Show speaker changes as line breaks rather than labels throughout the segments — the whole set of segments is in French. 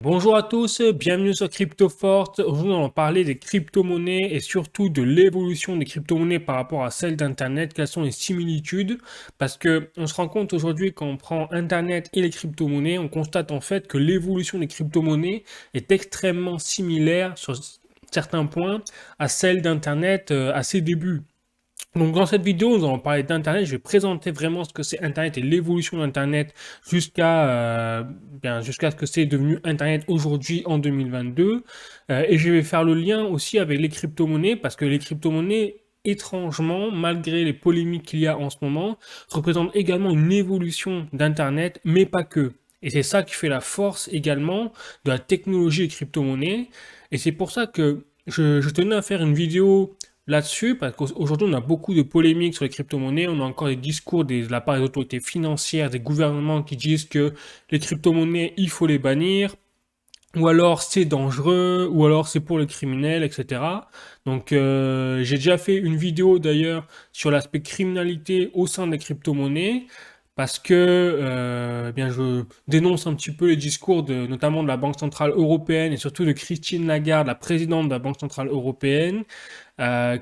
Bonjour à tous, bienvenue sur CryptoFort. Aujourd'hui, on va parler des crypto-monnaies et surtout de l'évolution des crypto-monnaies par rapport à celles d'Internet. Quelles sont les similitudes? Parce que on se rend compte aujourd'hui quand on prend Internet et les crypto-monnaies, on constate en fait que l'évolution des crypto-monnaies est extrêmement similaire sur certains points à celle d'Internet à ses débuts. Donc dans cette vidéo, nous allons parler d'Internet. Je vais présenter vraiment ce que c'est Internet et l'évolution d'Internet jusqu'à jusqu'à ce que c'est devenu Internet aujourd'hui en 2022. Et je vais faire le lien aussi avec les crypto-monnaies parce que les crypto-monnaies, étrangement, malgré les polémiques qu'il y a en ce moment, représentent également une évolution d'Internet, mais pas que. Et c'est ça qui fait la force également de la technologie des crypto-monnaies. Et c'est pour ça que je tenais à faire une vidéo là-dessus, parce qu'aujourd'hui, on a beaucoup de polémiques sur les crypto-monnaies. On a encore des discours de la part des autorités financières, des gouvernements qui disent que les crypto-monnaies, il faut les bannir, ou alors c'est dangereux, ou alors c'est pour les criminels, etc. Donc, j'ai déjà fait une vidéo d'ailleurs sur l'aspect criminalité au sein des crypto-monnaies. Parce que je dénonce un petit peu les discours notamment de la Banque Centrale Européenne et surtout de Christine Lagarde, la présidente de la Banque Centrale Européenne,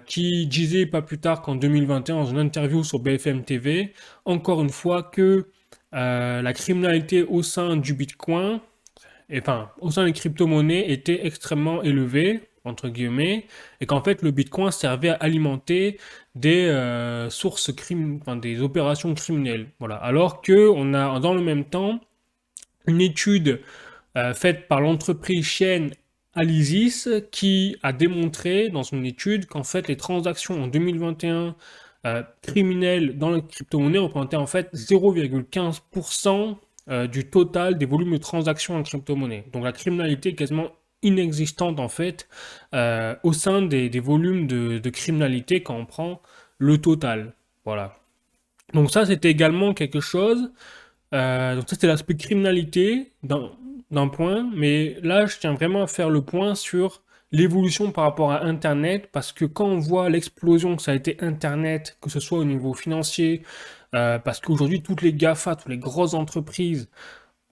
qui disait pas plus tard qu'en 2021, dans une interview sur BFM TV, encore une fois que la criminalité au sein du Bitcoin, enfin, au sein des crypto-monnaies était extrêmement élevée, entre guillemets, et qu'en fait le Bitcoin servait à alimenter des enfin, des opérations criminelles. Voilà. Alors que on a dans le même temps une étude faite par l'entreprise Chain Alizis qui a démontré dans son étude qu'en fait les transactions en 2021 criminelles dans les crypto-monnaies représentaient en fait 0,15% du total des volumes de transactions en crypto-monnaie. Donc la criminalité est quasiment inexistante en fait au sein des volumes de criminalité quand on prend le total. Voilà. Donc ça c'était également quelque chose donc ça, c'était l'aspect criminalité d'un point, mais là, je tiens vraiment à faire le point sur l'évolution par rapport à Internet, parce que quand on voit l'explosion que ça a été Internet, que ce soit au niveau financier, parce qu'aujourd'hui, toutes les GAFA, toutes les grosses entreprises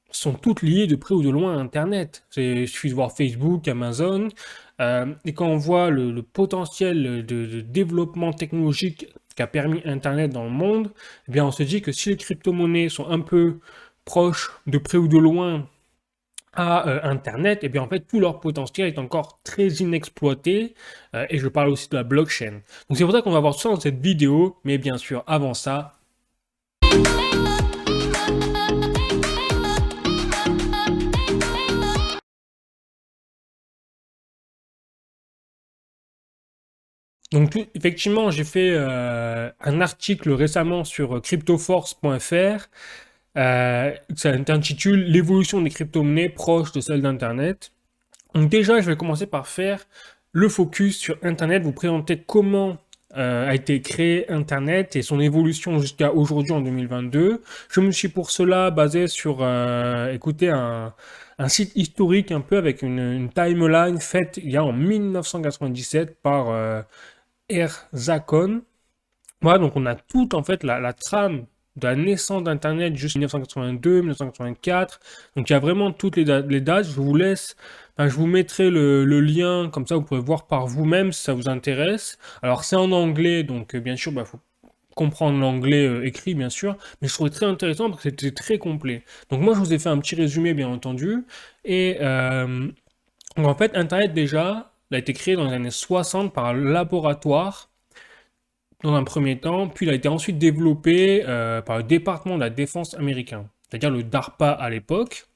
sont toutes liées de près ou de loin à Internet. Il suffit de voir Facebook, Amazon, et quand on voit le potentiel de développement technologique qu'a permis Internet dans le monde, eh bien on se dit que si les crypto-monnaies sont un peu proches de près ou de loin à Internet, eh bien en fait tout leur potentiel est encore très inexploité, et je parle aussi de la blockchain. Donc c'est pour ça qu'on va voir ça dans cette vidéo, mais bien sûr avant ça, donc effectivement, j'ai fait un article récemment sur cryptoforce.fr. Ça s'intitule L'évolution des crypto-monnaies proches de celle d'Internet. Donc déjà, je vais commencer par faire le focus sur Internet, vous présenter comment a été créé Internet et son évolution jusqu'à aujourd'hui en 2022. Je me suis pour cela basé sur, écoutez, un site historique un peu avec une timeline faite il y a en 1997 par Erzakon. Voilà, donc on a toute en fait la trame de la naissance d'Internet jusqu'en 1982, 1984. Donc il y a vraiment toutes les dates. Je vous laisse, enfin, je vous mettrai le lien, comme ça vous pouvez voir par vous-même si ça vous intéresse. Alors c'est en anglais, donc bien sûr, il faut comprendre l'anglais écrit, bien sûr, mais je trouvais très intéressant parce que c'était très complet. Donc moi je vous ai fait un petit résumé, bien entendu. Et donc, en fait, Internet déjà, il a été créé dans les années 60 par un laboratoire dans un premier temps, puis il a été ensuite développé par le département de la défense américain, c'est-à-dire le DARPA à l'époque.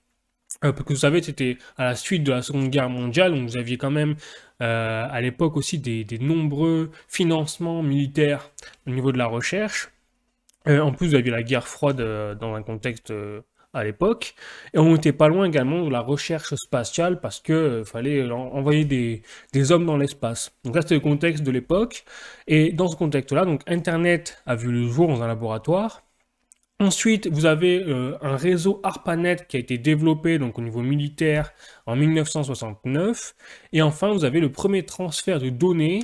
Parce que vous savez, c'était à la suite de la Seconde Guerre mondiale, donc vous aviez quand même à l'époque aussi des nombreux financements militaires au niveau de la recherche. En plus, vous aviez la guerre froide dans un contexte à l'époque. Et on n'était pas loin également de la recherche spatiale parce que fallait envoyer des hommes dans l'espace. Donc là, c'était le contexte de l'époque. Et dans ce contexte-là, donc Internet a vu le jour dans un laboratoire. Ensuite, vous avez un réseau ARPANET qui a été développé donc au niveau militaire en 1969. Et enfin, vous avez le premier transfert de données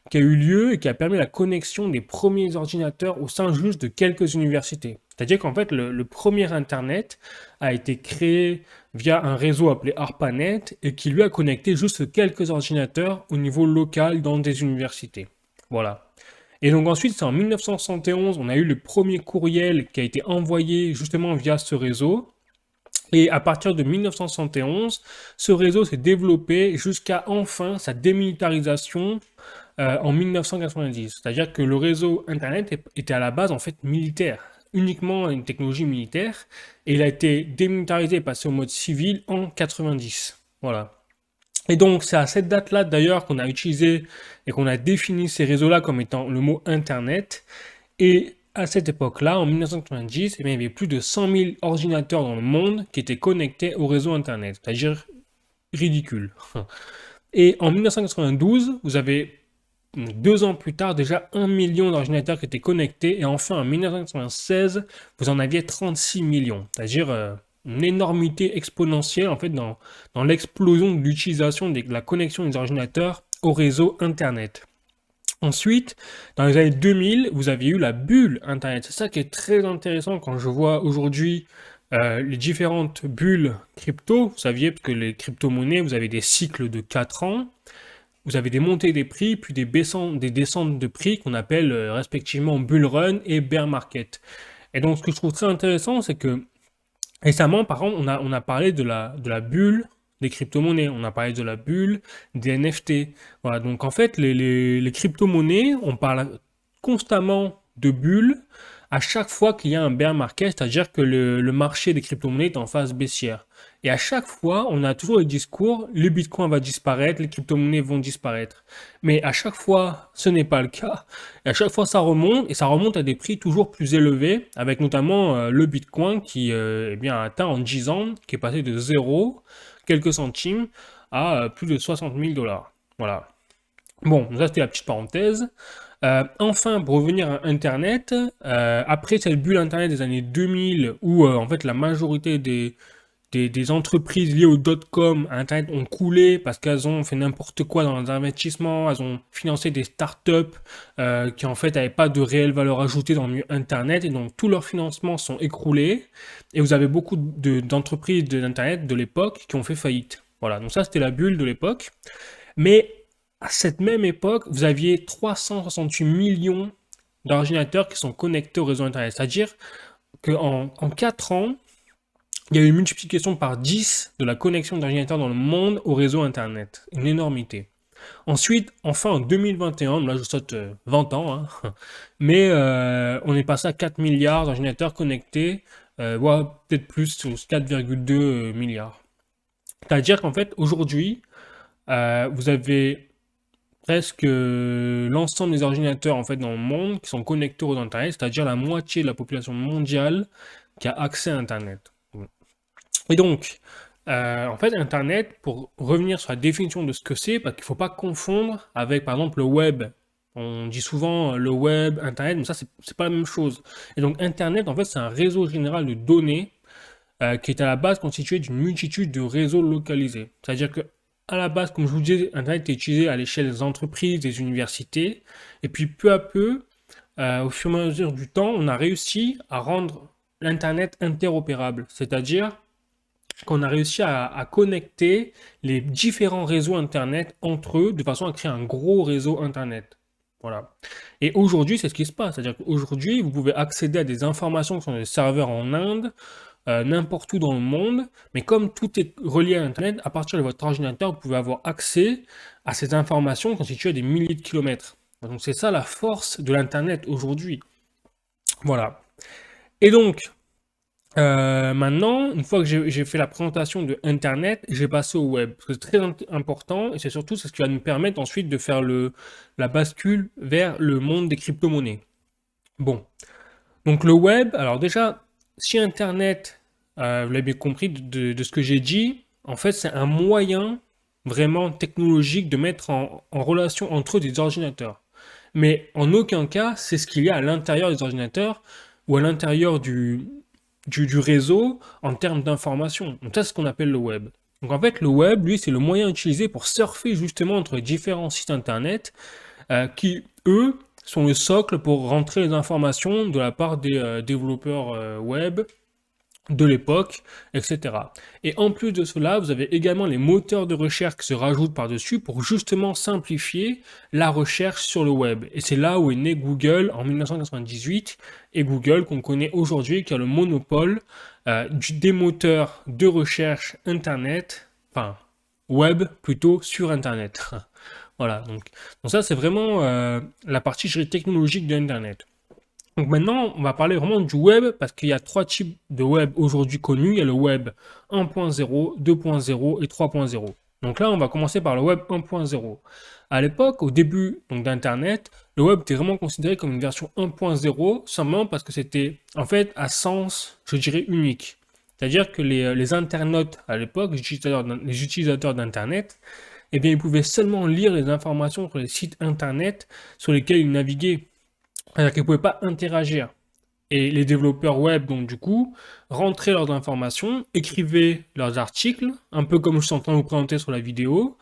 qui a eu lieu et qui a permis la connexion des premiers ordinateurs au sein juste de quelques universités. C'est-à-dire qu'en fait, le premier Internet a été créé via un réseau appelé ARPANET et qui lui a connecté juste quelques ordinateurs au niveau local dans des universités. Voilà. Et donc ensuite, c'est en 1971, on a eu le premier courriel qui a été envoyé justement via ce réseau. Et à partir de 1971, ce réseau s'est développé jusqu'à enfin sa démilitarisation en 1990. C'est-à-dire que le réseau Internet était à la base en fait militaire, uniquement une technologie militaire, et il a été démilitarisé et passé au mode civil en 90. Voilà. Et donc c'est à cette date-là d'ailleurs qu'on a utilisé et qu'on a défini ces réseaux-là comme étant le mot Internet. Et à cette époque-là, en 1990, eh bien, il y avait plus de 100 000 ordinateurs dans le monde qui étaient connectés au réseau Internet, c'est-à-dire ridicule. Et en 1992, vous avez 2 ans plus tard déjà 1 million d'ordinateurs qui étaient connectés. Et enfin, en 1996, vous en aviez 36 millions, c'est-à-dire une énormité exponentielle en fait dans l'explosion de l'utilisation de la connexion des ordinateurs au réseau Internet. Ensuite, dans les années 2000, vous aviez eu la bulle Internet. C'est ça qui est très intéressant quand je vois aujourd'hui les différentes bulles crypto. Vous saviez que les crypto-monnaies, vous avez des cycles de 4 ans. Vous avez des montées des prix, puis des descentes de prix qu'on appelle respectivement bull run et bear market. Et donc, ce que je trouve très intéressant, c'est que récemment, par exemple, on a parlé de la bulle des crypto-monnaies, on a parlé de la bulle des NFT. Voilà, donc en fait, les crypto-monnaies, on parle constamment de bulles à chaque fois qu'il y a un bear market, c'est-à-dire que le marché des crypto-monnaies est en phase baissière. Et à chaque fois, on a toujours le discours, le Bitcoin va disparaître, les crypto-monnaies vont disparaître. Mais à chaque fois, ce n'est pas le cas. Et à chaque fois, ça remonte, et ça remonte à des prix toujours plus élevés, avec notamment le Bitcoin qui eh bien, a atteint en 10 ans, qui est passé de 0, quelques centimes, à plus de 60 000 dollars. Voilà. Bon, ça c'était la petite parenthèse. Enfin, pour revenir à Internet, après cette bulle Internet des années 2000, où en fait la majorité des entreprises liées au dot-com à Internet ont coulé parce qu'elles ont fait n'importe quoi dans les investissements, elles ont financé des startups qui en fait n'avaient pas de réelle valeur ajoutée dans le milieu Internet et donc tous leurs financements sont écroulés et vous avez beaucoup d'entreprises d'Internet de l'époque qui ont fait faillite. Voilà, donc ça c'était la bulle de l'époque. Mais à cette même époque, vous aviez 368 millions d'ordinateurs qui sont connectés au réseau Internet. C'est-à-dire qu'en 4 ans, il y a eu une multiplication par 10 de la connexion d'ordinateurs dans le monde au réseau Internet. Une énormité. Ensuite, enfin en 2021, là je saute 20 ans, hein, mais on est passé à 4 milliards d'ordinateurs connectés, voire peut-être plus, 4,2 milliards. C'est-à-dire qu'en fait, aujourd'hui, vous avez presque l'ensemble des ordinateurs en fait dans le monde qui sont connectés aux Internet, c'est-à-dire la moitié de la population mondiale qui a accès à Internet. Et donc, en fait, Internet, pour revenir sur la définition de ce que c'est, parce qu'il ne faut pas confondre avec, par exemple, le web. On dit souvent le web, Internet, mais ça, c'est pas la même chose. Et donc, Internet, en fait, c'est un réseau général de données qui est à la base constitué d'une multitude de réseaux localisés. C'est-à-dire que à la base, comme je vous disais, Internet est utilisé à l'échelle des entreprises, des universités, et puis peu à peu, au fur et à mesure du temps, on a réussi à rendre l'Internet interopérable, c'est-à-dire qu'on a réussi à connecter les différents réseaux Internet entre eux de façon à créer un gros réseau Internet. Voilà. Et aujourd'hui, c'est ce qui se passe, c'est-à-dire qu'aujourd'hui, vous pouvez accéder à des informations qui sont des serveurs en Inde, n'importe où dans le monde, mais comme tout est relié à Internet, à partir de votre ordinateur, vous pouvez avoir accès à ces informations constituées à des milliers de kilomètres. Donc c'est ça la force de l'Internet aujourd'hui. Voilà. Et donc, maintenant, une fois que j'ai fait la présentation de Internet, j'ai passé au web. Parce que c'est très important et c'est surtout ce qui va nous permettre ensuite de faire la bascule vers le monde des crypto-monnaies. Bon. Donc le web, alors déjà, si Internet, vous l'avez bien compris de ce que j'ai dit, en fait, c'est un moyen vraiment technologique de mettre en relation entre eux des ordinateurs. Mais en aucun cas, c'est ce qu'il y a à l'intérieur des ordinateurs ou à l'intérieur du réseau en termes d'information. Donc ça, c'est ce qu'on appelle le web. Donc en fait, le web, lui, c'est le moyen utilisé pour surfer justement entre les différents sites Internet qui, eux, sont le socle pour rentrer les informations de la part des développeurs web de l'époque, etc. Et en plus de cela, vous avez également les moteurs de recherche qui se rajoutent par-dessus pour justement simplifier la recherche sur le web. Et c'est là où est né Google en 1998, et Google qu'on connaît aujourd'hui qui a le monopole des moteurs de recherche Internet, enfin web plutôt sur Internet. Voilà, donc ça c'est vraiment la partie, je dirais, technologique de Internet. Donc maintenant, on va parler vraiment du web parce qu'il y a trois types de web aujourd'hui connus. Il y a le web 1.0, 2.0 et 3.0. Donc là, on va commencer par le web 1.0. À l'époque, au début donc d'Internet, le web était vraiment considéré comme une version 1.0, simplement parce que c'était en fait à sens, je dirais, unique. C'est-à-dire que les internautes à l'époque, les utilisateurs d'Internet, eh bien, ils pouvaient seulement lire les informations sur les sites Internet sur lesquels ils naviguaient. C'est-à-dire qu'ils ne pouvaient pas interagir. Et les développeurs web, donc du coup, rentraient leurs informations, écrivaient leurs articles, un peu comme je suis en train de vous présenter sur la vidéo,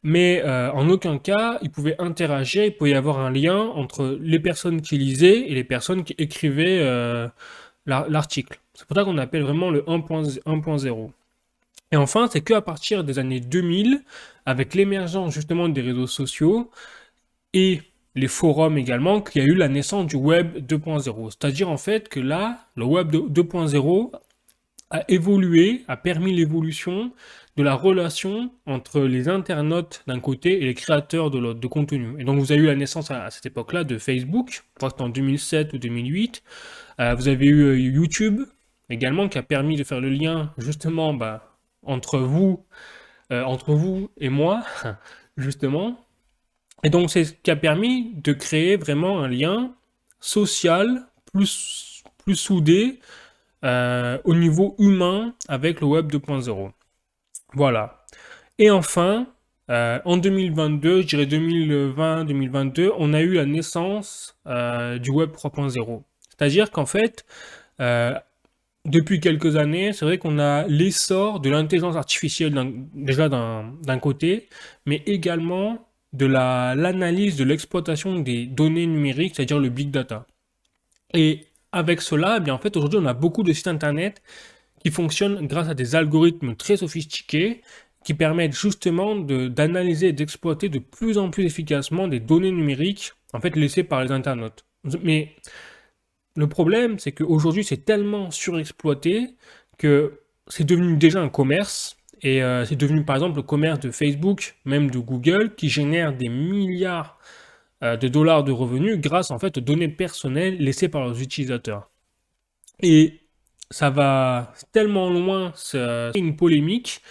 mais en aucun cas, ils pouvaient interagir, il pouvait y avoir un lien entre les personnes qui lisaient et les personnes qui écrivaient l'article. C'est pour ça qu'on appelle vraiment le 1.0. Et enfin, c'est qu'à partir des années 2000, avec l'émergence justement des réseaux sociaux et les forums également, qu'il y a eu la naissance du web 2.0. C'est-à-dire en fait que là, le web 2.0 a évolué, a permis l'évolution de la relation entre les internautes d'un côté et les créateurs de l'autre, de contenu. Et donc vous avez eu la naissance à cette époque-là de Facebook, je crois que c'était en 2007 ou 2008. Vous avez eu YouTube également qui a permis de faire le lien justement entre vous et moi, justement. Et donc, c'est ce qui a permis de créer vraiment un lien social plus soudé au niveau humain avec le web 2.0. Voilà. Et enfin, en 2022, je dirais 2020-2022, on a eu la naissance du web 3.0. C'est-à-dire qu'en fait, depuis quelques années, c'est vrai qu'on a l'essor de l'intelligence artificielle déjà d'un côté, mais également de l'analyse de l'exploitation des données numériques, c'est-à-dire le big data. Et avec cela, eh bien, en fait, aujourd'hui, on a beaucoup de sites internet qui fonctionnent grâce à des algorithmes très sophistiqués qui permettent justement d'analyser et d'exploiter de plus en plus efficacement des données numériques, en fait, laissées par les internautes. Mais le problème, c'est qu'aujourd'hui, c'est tellement surexploité que c'est devenu déjà un commerce. Et c'est devenu par exemple le commerce de Facebook, même de Google, qui génère des milliards de dollars de revenus grâce en fait aux données personnelles laissées par leurs utilisateurs. Et ça va tellement loin, c'est une polémique,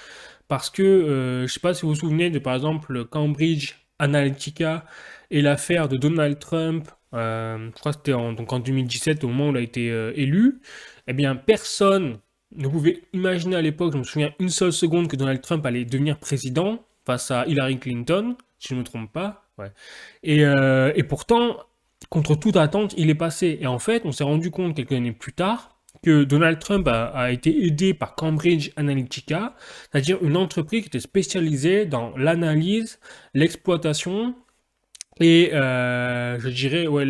parce que je ne sais pas si vous vous souvenez de par exemple Cambridge Analytica et l'affaire de Donald Trump, je crois que c'était en 2017 au moment où il a été élu. Eh bien personne ne pouvait imaginer à l'époque, je me souviens une seule seconde, que Donald Trump allait devenir président face à Hillary Clinton, si je ne me trompe pas. Ouais. Et pourtant, contre toute attente, il est passé. Et en fait, on s'est rendu compte quelques années plus tard que Donald Trump a été aidé par Cambridge Analytica, c'est-à-dire une entreprise qui était spécialisée dans l'analyse, l'exploitation et, je dirais, ouais,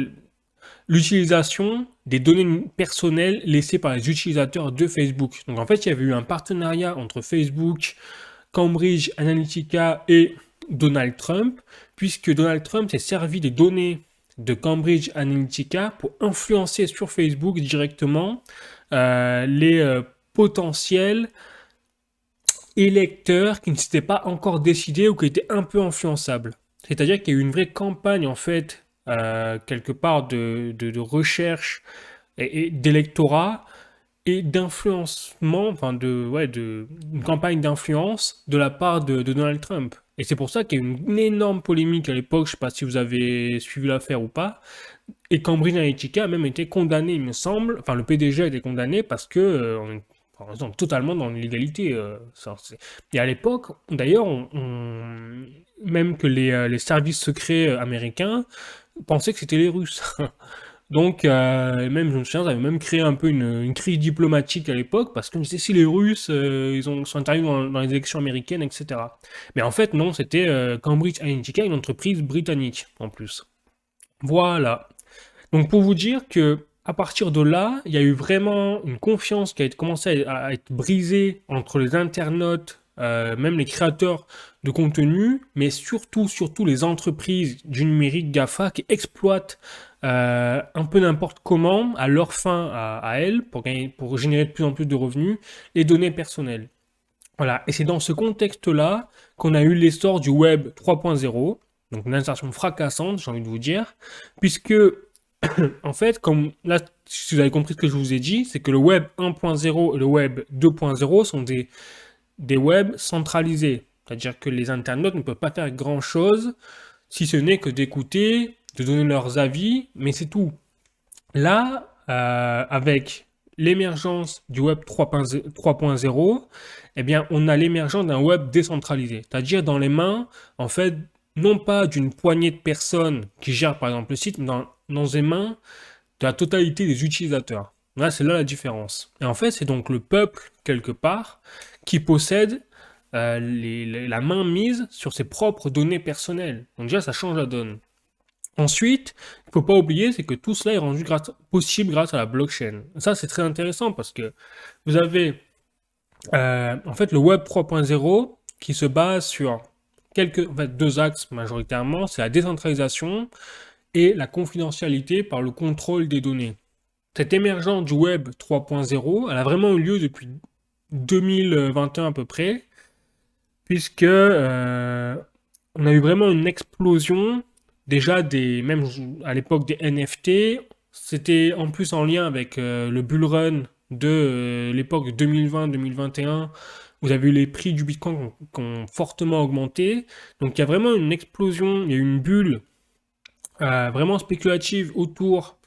l'utilisation des données personnelles laissées par les utilisateurs de Facebook. Donc en fait, il y avait eu un partenariat entre Facebook, Cambridge Analytica et Donald Trump, puisque Donald Trump s'est servi des données de Cambridge Analytica pour influencer sur Facebook directement les potentiels électeurs qui ne s'étaient pas encore décidés ou qui étaient un peu influençables. C'est-à-dire qu'il y a eu une vraie campagne en fait quelque part de recherche et d'électorat et d'influencement, enfin une campagne d'influence de la part de Donald Trump. Et c'est pour ça qu'il y a eu une énorme polémique à l'époque, je ne sais pas si vous avez suivi l'affaire ou pas, et Cambridge Analytica a même été condamné, il me semble, enfin le PDG a été condamné parce que on est totalement dans l'illégalité. Et à l'époque, d'ailleurs, même que les services secrets américains pensaient que c'était les Russes. Donc, même, je me souviens, ça avait même créé un peu une crise diplomatique à l'époque, parce que je me disais, si les Russes, sont intervenus dans les élections américaines, etc. Mais en fait, non, c'était Cambridge Analytica, une entreprise britannique, en plus. Voilà. Donc pour vous dire que à partir de là, il y a eu vraiment une confiance qui a commencé à être brisée entre les internautes, même les créateurs de contenu, mais surtout les entreprises du numérique GAFA qui exploitent un peu n'importe comment, à leur fin à elles, pour générer de plus en plus de revenus, les données personnelles. Voilà, et c'est dans ce contexte-là qu'on a eu l'essor du Web 3.0, donc une insertion fracassante, j'ai envie de vous dire, puisque en fait, comme là, si vous avez compris ce que je vous ai dit, c'est que le web 1.0 et le web 2.0 sont des webs centralisés. C'est-à-dire que les internautes ne peuvent pas faire grand-chose, si ce n'est que d'écouter, de donner leurs avis, mais c'est tout. Là, avec l'émergence du web 3.0, eh bien, on a l'émergence d'un web décentralisé. C'est-à-dire dans les mains, en fait, non pas d'une poignée de personnes qui gèrent par exemple le site, mais dans les mains de la totalité des utilisateurs. Là, c'est là la différence. Et en fait, c'est donc le peuple, quelque part, qui possède la main mise sur ses propres données personnelles. Donc déjà, ça change la donne. Ensuite, il ne faut pas oublier, c'est que tout cela est rendu possible grâce à la blockchain. Ça, c'est très intéressant parce que vous avez en fait le Web 3.0 qui se base sur deux axes majoritairement, c'est la décentralisation et la confidentialité par le contrôle des données. Cette émergence du Web 3.0, elle a vraiment eu lieu depuis 2021 à peu près, puisque on a eu vraiment une explosion déjà même à l'époque des NFT. C'était en plus en lien avec le bull run de l'époque 2020-2021. Vous avez eu les prix du Bitcoin qui ont fortement augmenté. Donc il y a vraiment une explosion, il y a eu une bulle vraiment spéculative autour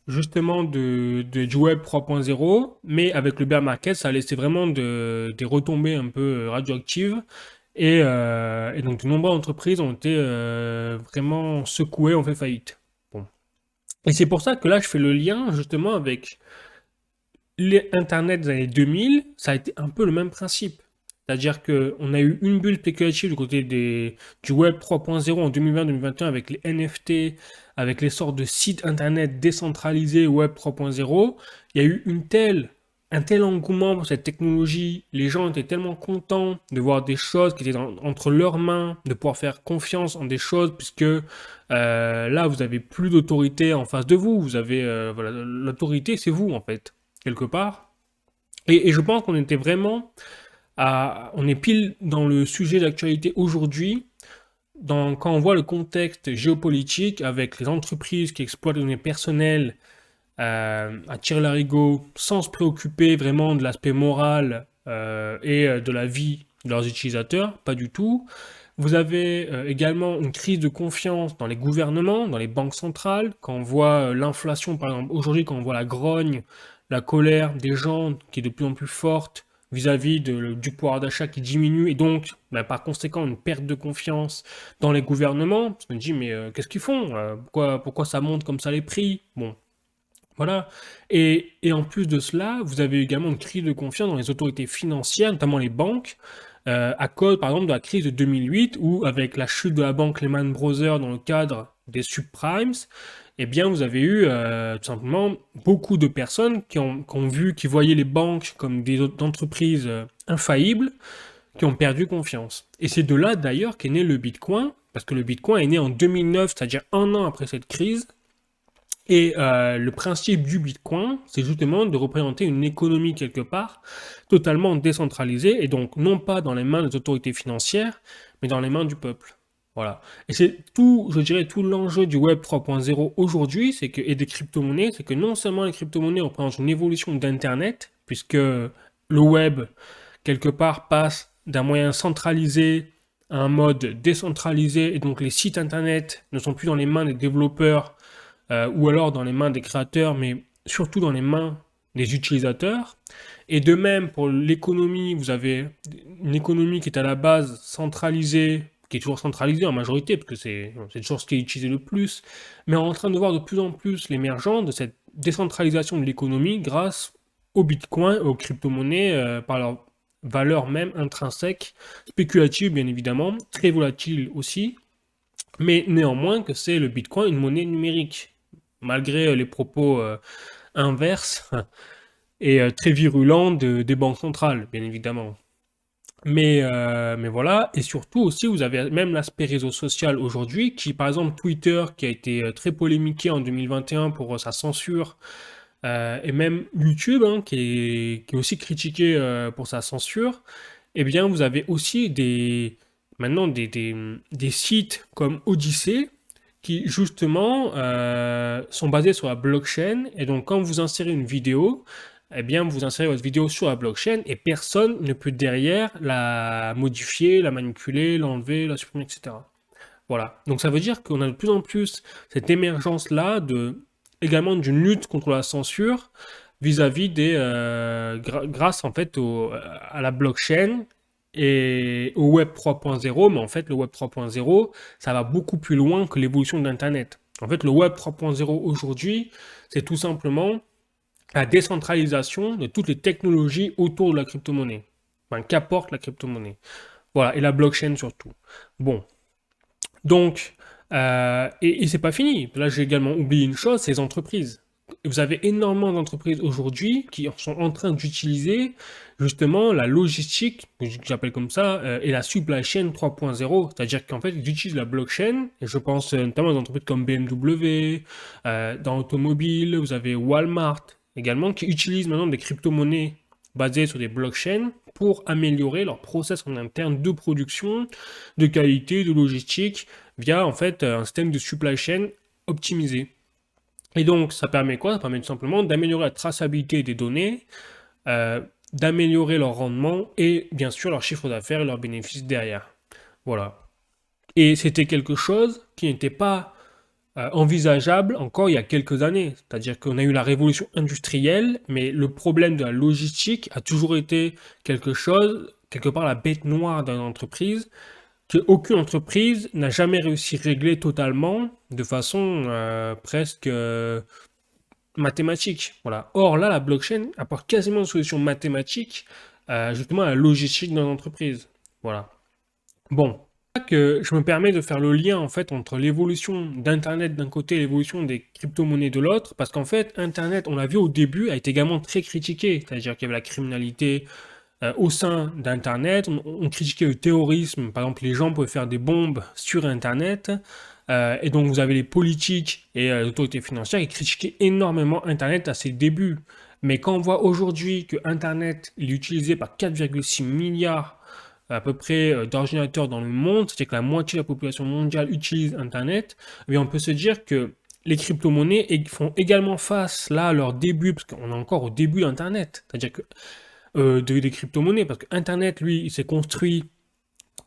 justement du web 3.0, mais avec le bear market, ça a laissé vraiment des retombées un peu radioactives. Et donc, de nombreuses entreprises ont été vraiment secouées, ont fait faillite. Bon. Et c'est pour ça que là, je fais le lien justement avec l'Internet des années 2000. Ça a été un peu le même principe. C'est-à-dire qu'on a eu une bulle spéculative du côté du Web 3.0 en 2020-2021 avec les NFT, avec les sortes de sites Internet décentralisés Web 3.0. Il y a eu un tel engouement pour cette technologie. Les gens étaient tellement contents de voir des choses qui étaient entre leurs mains, de pouvoir faire confiance en des choses, puisque là, vous avez plus d'autorité en face de vous. Vous avez, voilà, l'autorité, c'est vous, en fait, quelque part. Et je pense qu'on était vraiment on est pile dans le sujet d'actualité aujourd'hui, quand on voit le contexte géopolitique avec les entreprises qui exploitent les données personnelles à tire-larigot sans se préoccuper vraiment de l'aspect moral et de la vie de leurs utilisateurs, pas du tout. Vous avez également une crise de confiance dans les gouvernements, dans les banques centrales, quand on voit l'inflation, par exemple, aujourd'hui, quand on voit la grogne, la colère des gens qui est de plus en plus forte vis-à-vis du pouvoir d'achat qui diminue, et donc, bah, par conséquent, une perte de confiance dans les gouvernements. Je me dis, mais qu'est-ce qu'ils font pourquoi ça monte comme ça les prix? Bon, voilà. Et en plus de cela, vous avez également une crise de confiance dans les autorités financières, notamment les banques, à cause, par exemple, de la crise de 2008, où, avec la chute de la banque Lehman Brothers dans le cadre des subprimes, eh bien, vous avez eu tout simplement beaucoup de personnes qui voyaient les banques comme des entreprises infaillibles, qui ont perdu confiance. Et c'est de là, d'ailleurs, qu'est né le Bitcoin, parce que le Bitcoin est né en 2009, c'est-à-dire un an après cette crise, et le principe du Bitcoin, c'est justement de représenter une économie quelque part totalement décentralisée, et donc non pas dans les mains des autorités financières, mais dans les mains du peuple. Voilà. Et c'est tout, je dirais, tout l'enjeu du Web 3.0 aujourd'hui, et des crypto-monnaies, c'est que non seulement les crypto-monnaies représentent une évolution d'Internet, puisque le web, quelque part, passe d'un moyen centralisé à un mode décentralisé, et donc les sites Internet ne sont plus dans les mains des développeurs, ou alors dans les mains des créateurs, mais surtout dans les mains des utilisateurs. Et de même, pour l'économie, vous avez une économie qui est à la base centralisée, qui est toujours centralisée en majorité, parce que c'est toujours ce qui est utilisé le plus, mais on est en train de voir de plus en plus l'émergence de cette décentralisation de l'économie grâce au Bitcoin, aux crypto-monnaies, par leur valeur même intrinsèque, spéculative bien évidemment, très volatile aussi, Mais néanmoins que c'est le Bitcoin une monnaie numérique, malgré les propos inverses et très virulents des banques centrales, bien évidemment. Mais voilà, et surtout aussi, vous avez même l'aspect réseau social aujourd'hui, qui par exemple Twitter, qui a été très polémiqué en 2021 pour sa censure, et même YouTube, hein, qui est aussi critiqué pour sa censure, eh bien vous avez aussi maintenant des sites comme Odyssey, qui justement sont basés sur la blockchain, et donc quand vous insérez une vidéo, eh bien, vous insérez votre vidéo sur la blockchain et personne ne peut derrière la modifier, la manipuler, l'enlever, la supprimer, etc. Voilà. Donc ça veut dire qu'on a de plus en plus cette émergence-là également d'une lutte contre la censure vis-à-vis grâce en fait à la blockchain et au Web 3.0, mais en fait le Web 3.0, ça va beaucoup plus loin que l'évolution de l'Internet. En fait, le Web 3.0 aujourd'hui, c'est tout simplement la décentralisation de toutes les technologies autour de la crypto-monnaie. Enfin, qu'apporte la crypto-monnaie. Voilà, et la blockchain surtout. Bon, donc, et c'est pas fini. Là, j'ai également oublié une chose, c'est les entreprises. Vous avez énormément d'entreprises aujourd'hui qui sont en train d'utiliser justement la logistique, que j'appelle comme ça, et la supply chain 3.0. C'est-à-dire qu'en fait, ils utilisent la blockchain, et je pense notamment aux entreprises comme BMW, dans l'automobile, vous avez Walmart également, qui utilisent maintenant des crypto-monnaies basées sur des blockchains pour améliorer leur process en interne de production, de qualité, de logistique, via en fait un système de supply chain optimisé. Et donc, ça permet quoi? Ça permet tout simplement d'améliorer la traçabilité des données, d'améliorer leur rendement et bien sûr leur chiffre d'affaires et leurs bénéfices derrière. Voilà. Et c'était quelque chose qui n'était pas envisageable encore il y a quelques années. C'est-à-dire qu'on a eu la révolution industrielle, mais le problème de la logistique a toujours été quelque chose, quelque part la bête noire d'une entreprise, qu'aucune entreprise n'a jamais réussi à régler totalement de façon presque mathématique. Voilà. Or là, la blockchain apporte quasiment une solution mathématique justement à la logistique d'une entreprise. Voilà. Bon, que je me permets de faire le lien en fait entre l'évolution d'Internet d'un côté et l'évolution des crypto-monnaies de l'autre, parce qu'en fait, Internet, on l'a vu au début, a été également très critiqué, c'est-à-dire qu'il y avait la criminalité au sein d'Internet, on critiquait le terrorisme, par exemple les gens pouvaient faire des bombes sur Internet, et donc vous avez les politiques et les autorités financières qui critiquaient énormément Internet à ses débuts. Mais quand on voit aujourd'hui que Internet est utilisé par 4,6 milliards à peu près d'ordinateurs dans le monde, c'est-à-dire que la moitié de la population mondiale utilise Internet, eh bien on peut se dire que les crypto-monnaies font également face là à leur début, parce qu'on est encore au début d'Internet. C'est-à-dire que des crypto-monnaies, parce que Internet, lui, il s'est construit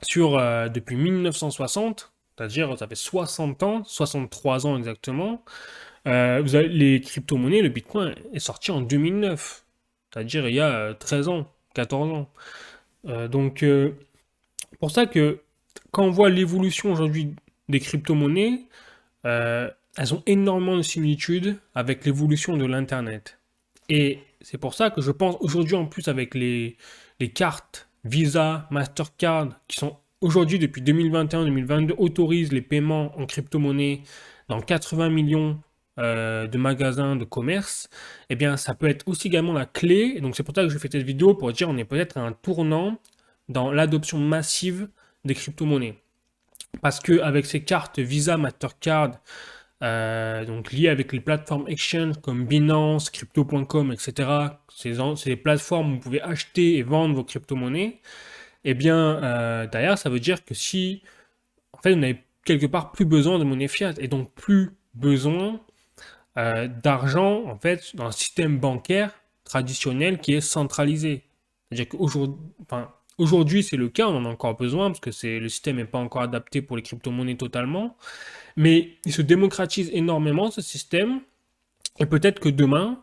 depuis 1960, c'est-à-dire ça fait 60 ans, 63 ans exactement. Vous avez les crypto-monnaies, le Bitcoin est sorti en 2009, c'est-à-dire il y a 13 ans, 14 ans. Donc, pour ça que quand on voit l'évolution aujourd'hui des crypto-monnaies, elles ont énormément de similitudes avec l'évolution de l'Internet. Et c'est pour ça que je pense aujourd'hui en plus avec les cartes Visa, Mastercard, qui sont aujourd'hui depuis 2021-2022 autorisent les paiements en crypto-monnaie dans 80 millions de magasins de commerce, eh bien ça peut être aussi également la clé. Et donc c'est pour ça que je fais cette vidéo pour dire on est peut-être à un tournant dans l'adoption massive des crypto-monnaies. Parce que avec ces cartes Visa, Mastercard, donc liées avec les plateformes exchange comme Binance, Crypto.com, etc. C'est des plateformes où vous pouvez acheter et vendre vos crypto-monnaies. Eh bien, derrière, ça veut dire que si, en fait, vous n'avez quelque part plus besoin de monnaie fiat et donc plus besoin d'argent, en fait, dans un système bancaire traditionnel qui est centralisé. C'est-à-dire qu'aujourd'hui, enfin, aujourd'hui, c'est le cas, on en a encore besoin parce que le système n'est pas encore adapté pour les crypto-monnaies totalement. Mais il se démocratise énormément ce système. Et peut-être que demain,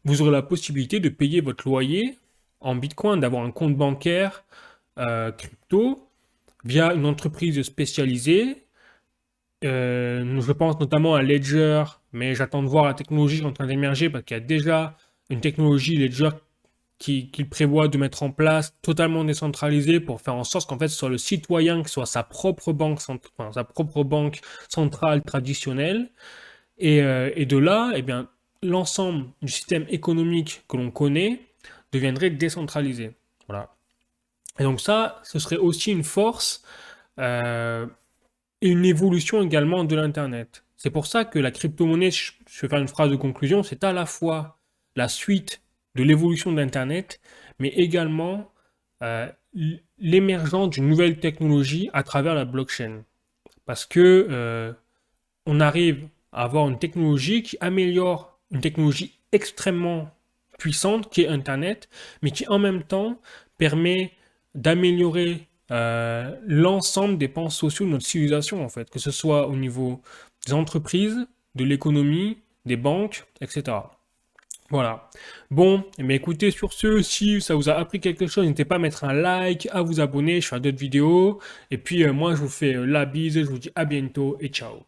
vous aurez la possibilité de payer votre loyer en Bitcoin, d'avoir un compte bancaire crypto via une entreprise spécialisée. Je pense notamment à Ledger, mais j'attends de voir la technologie qui est en train d'émerger parce qu'il y a déjà une technologie Ledger qu'il prévoit de mettre en place, totalement décentralisé, pour faire en sorte qu'en fait, ce soit le citoyen qui soit sa propre banque, enfin, sa propre banque centrale traditionnelle. Et de là, eh bien, l'ensemble du système économique que l'on connaît deviendrait décentralisé. Voilà. Et donc ça, ce serait aussi une force euh, et une évolution également de l'Internet. C'est pour ça que la crypto-monnaie, je vais faire une phrase de conclusion, c'est à la fois la suite de l'évolution de l'Internet, mais également euh, l'émergence d'une nouvelle technologie à travers la blockchain. Parce que on arrive à avoir une technologie qui améliore une technologie extrêmement puissante qui est Internet, mais qui en même temps permet d'améliorer l'ensemble des pans sociaux de notre civilisation, en fait, que ce soit au niveau des entreprises, de l'économie, des banques, etc. Voilà. Bon, mais écoutez, sur ce, si ça vous a appris quelque chose, n'hésitez pas à mettre un like, à vous abonner, je fais d'autres vidéos. Et puis moi, je vous fais la bise, je vous dis à bientôt et ciao.